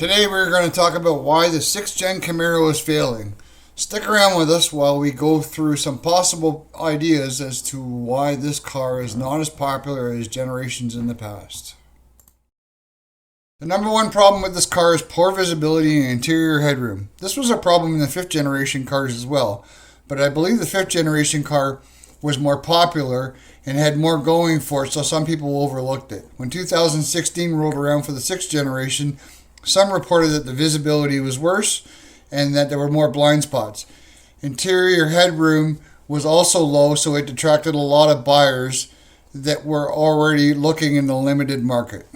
Today we're going to talk about why the 6th Gen Camaro is failing. Stick around with us while we go through some possible ideas as to why this car is not as popular as generations in the past. The number one problem with this car is poor visibility and interior headroom. This was a problem in the 5th generation cars as well, but I believe the 5th generation car was more popular and had more going for it, so some people overlooked it. When 2016 rolled around for the 6th generation, some reported that the visibility was worse and that there were more blind spots. Interior headroom was also low, so it detracted a lot of buyers that were already looking in the limited market.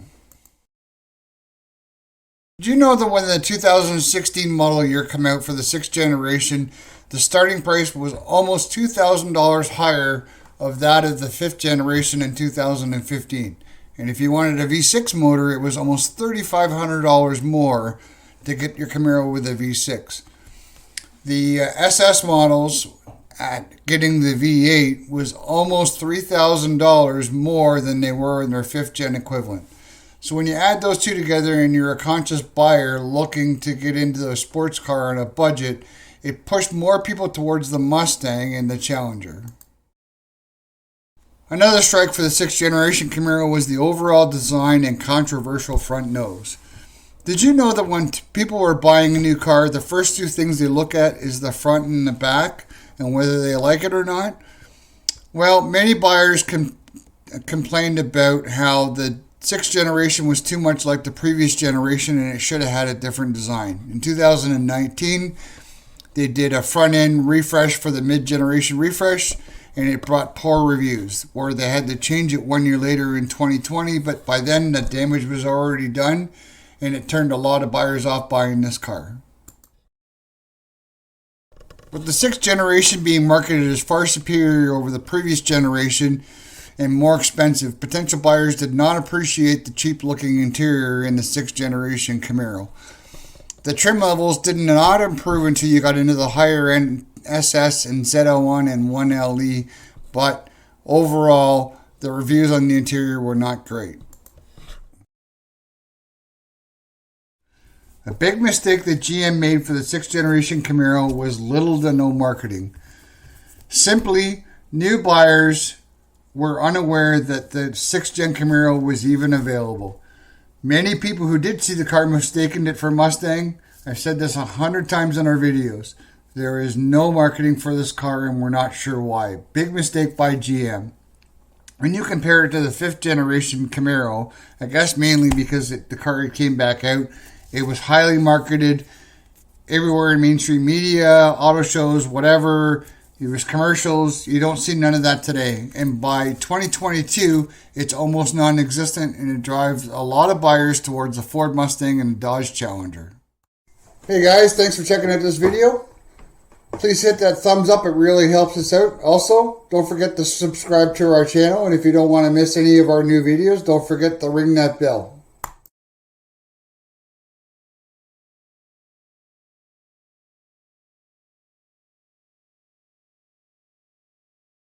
Did you know that when the 2016 model year came out for the 6th generation, the starting price was almost $2,000 higher of that of the 5th generation in 2015? And if you wanted a V6 motor, it was almost $3,500 more to get your Camaro with a V6. The SS models at getting the V8 was almost $3,000 more than they were in their 5th gen equivalent. So when you add those two together and you're a conscious buyer looking to get into a sports car on a budget, it pushed more people towards the Mustang and the Challenger. Another strike for the 6th generation Camaro was the overall design and controversial front nose. Did you know that when people are buying a new car, the first two things they look at is the front and the back and whether they like it or not? Well, many buyers complained about how the 6th generation was too much like the previous generation and it should have had a different design. In 2019, they did a front end refresh for the mid-generation refresh, and it brought poor reviews, or they had to change it 1 year later in 2020, but by then the damage was already done, and it turned a lot of buyers off buying this car. With the 6th generation being marketed as far superior over the previous generation and more expensive, potential buyers did not appreciate the cheap-looking interior in the 6th generation Camaro. The trim levels did not improve until you got into the higher-end SS and ZL1 and 1LE, but overall, the reviews on the interior were not great. A big mistake that GM made for the 6th generation Camaro was little to no marketing. Simply, new buyers were unaware that the 6th gen Camaro was even available. Many people who did see the car mistaken it for Mustang. I've said this 100 times in our videos. There is no marketing for this car and we're not sure why. Big mistake by GM. When you compare it to the 5th generation Camaro, I guess mainly because the car came back out, it was highly marketed everywhere in mainstream media, auto shows, whatever. It was commercials. You don't see none of that today. And by 2022, it's almost non-existent and it drives a lot of buyers towards a Ford Mustang and a Dodge Challenger. Hey guys, thanks for checking out this video. Please hit that thumbs up. It really helps us out. Also, don't forget to subscribe to our channel. And if you don't want to miss any of our new videos, don't forget to ring that bell.